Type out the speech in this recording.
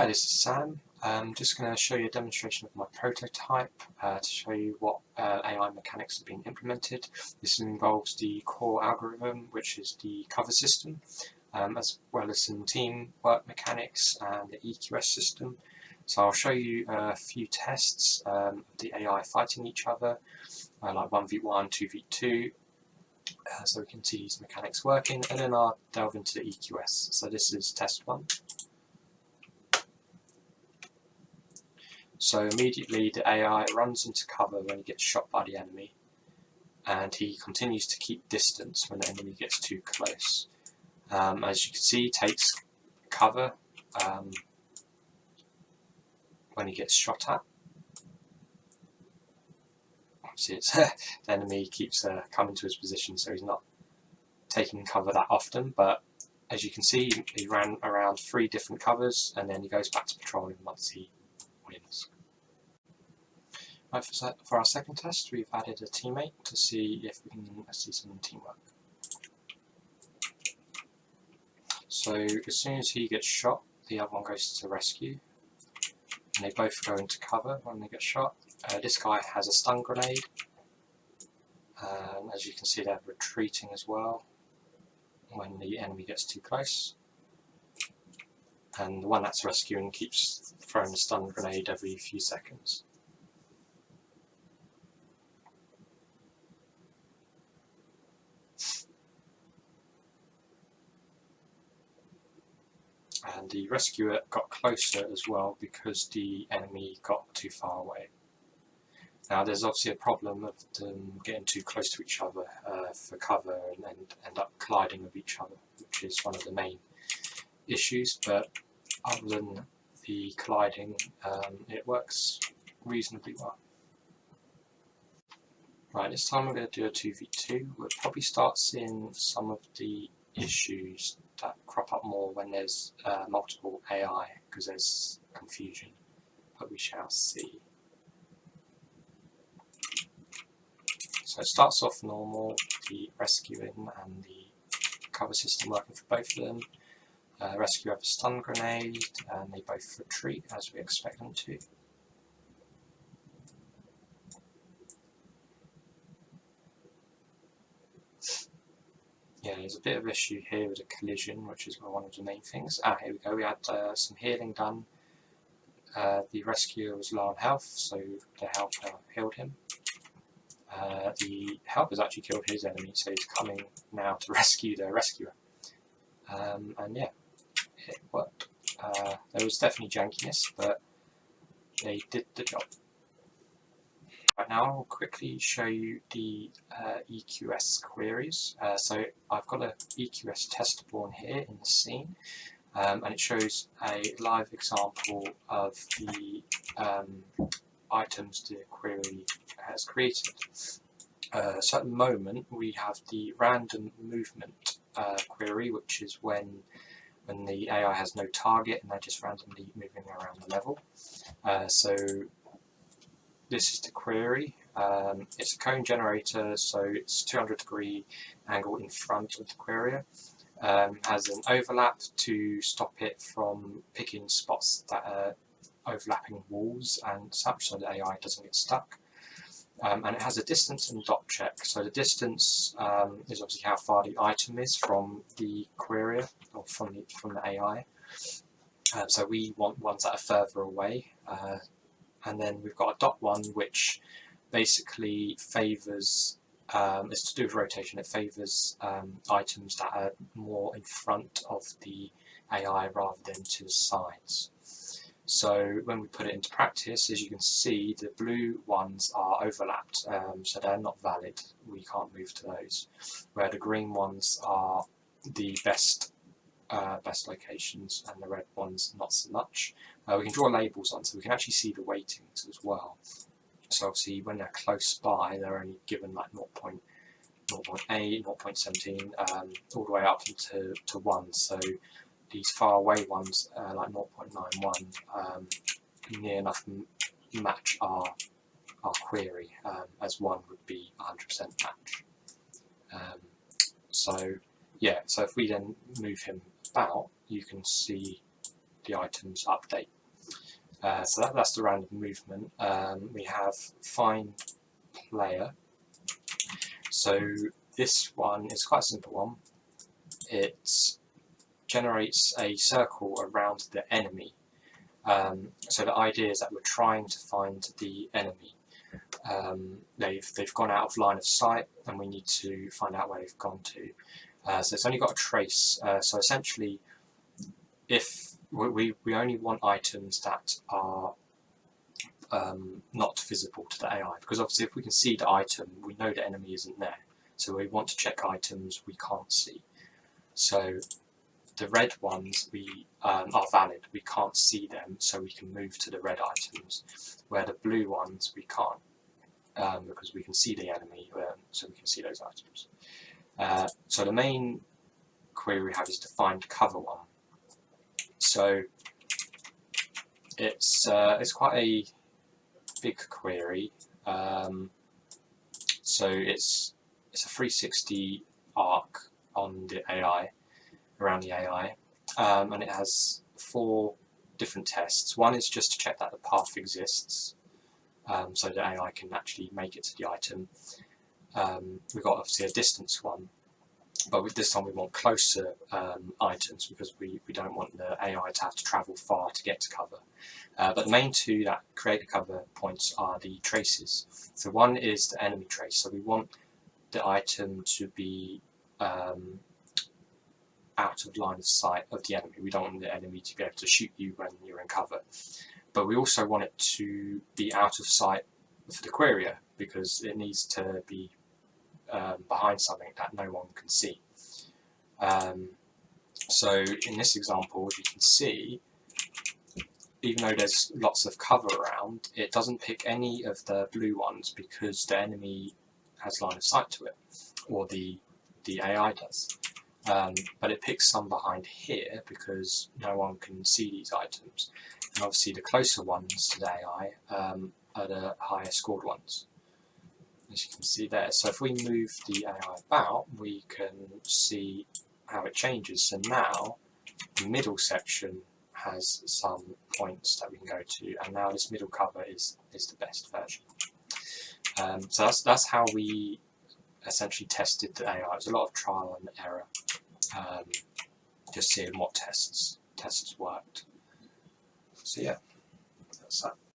Hi, this is Sam. I'm just going to show you a demonstration of my prototype to show you what AI mechanics have been implemented. This involves the core algorithm, which is the cover system, as well as some teamwork mechanics and the EQS system. So I'll show you a few tests of the AI fighting each other, like 1v1, 2v2, so we can see these mechanics working, and then I'll delve into the EQS. So this is test 1. So immediately the AI runs into cover when he gets shot by the enemy, and he continues to keep distance when the enemy gets too close. As you can see, he takes cover when he gets shot at. See, it's the enemy keeps coming to his position, so he's not taking cover that often, but as you can see, he ran around 3 different covers, and then he goes back to patrolling once he wins. Right, for our second test, we've added a teammate to see if we can see some teamwork. So as soon as he gets shot, the other one goes to rescue, and they both go into cover when they get shot. This guy has a stun grenade, and as you can see, they're retreating as well when the enemy gets too close. And the one that's rescuing keeps throwing the stun grenade every few seconds. And the rescuer got closer as well because the enemy got too far away. Now there's obviously a problem of them getting too close to each other for cover and end up colliding with each other, which is one of the main issues, but other than the colliding, it works reasonably well. Right, this time we're going to do a 2v2. We'll probably start seeing some of the issues that crop up more when there's multiple AI, because there's confusion, but we shall see. So it starts off normal, the rescuing and the cover system working for both of them. Rescue have a stun grenade, and they both retreat as we expect them to. Yeah, there's a bit of issue here with a collision, which is one of the main things. Here we go, we had some healing done. The rescuer was low on health, so the helper healed him. The helper's actually killed his enemy, so he's coming now to rescue the rescuer. And yeah, it worked. There was definitely jankiness, but they did the job. Right now I'll quickly show you the EQS queries. So I've got an EQS test born here in the scene, and it shows a live example of the items the query has created. So at the moment we have the random movement query, which is when the AI has no target and they're just randomly moving around the level. So this is the query. It's a cone generator, so it's 200-degree angle in front of the querier. Has an overlap to stop it from picking spots that are overlapping walls and such, so the AI doesn't get stuck. And it has a distance and dot check. So the distance is obviously how far the item is from the querier or from the AI. So we want ones that are further away. And then we've got a dot one, which basically favours, it's to do with rotation, it favours items that are more in front of the AI rather than to the sides. So when we put it into practice, as you can see, the blue ones are overlapped, so they're not valid, we can't move to those, where the green ones are the best locations, and the red ones not so much. We can draw labels on, so we can actually see the weightings as well. So obviously when they're close by, they're only given like 0.8, 0.17, all the way up to 1. So these far away ones, like 0.91, near enough match our query, as 1 would be 100% match. So yeah, so if we then move him about, you can see the items update. So that's the random movement. We have find player. So this one is quite a simple one. It generates a circle around the enemy. So the idea is that we're trying to find the enemy. They've gone out of line of sight, and we need to find out where they've gone to. So it's only got a trace. So essentially, if we only want items that are not visible to the AI, because obviously if we can see the item, we know the enemy isn't there. So we want to check items we can't see. So the red ones are valid, we can't see them, so we can move to the red items, where the blue ones we can't, because we can see the enemy, so we can see those items. So the main query we have is to find cover one. So it's quite a big query. So it's a 360 arc on the AI, around the AI, and it has 4 different tests. One is just to check that the path exists, so the AI can actually make it to the item. We've got obviously a distance one, but with this time we want closer items, because we don't want the AI to have to travel far to get to cover. But the main 2 that create the cover points are the traces. So one is the enemy trace, so we want the item to be out of line of sight of the enemy. We don't want the enemy to be able to shoot you when you're in cover. But we also want it to be out of sight for the querier, because it needs to be behind something that no one can see. So in this example, as you can see, even though there's lots of cover around, it doesn't pick any of the blue ones because the enemy has line of sight to it, or the AI does. But it picks some behind here because no one can see these items. And obviously the closer ones to the AI are the higher scored ones, as you can see there. So if we move the AI about, we can see how it changes. So now the middle section has some points that we can go to, and now this middle cover is the best version. So that's how we essentially tested the AI. It was a lot of trial and error, just seeing what tests worked. So yeah, that's that.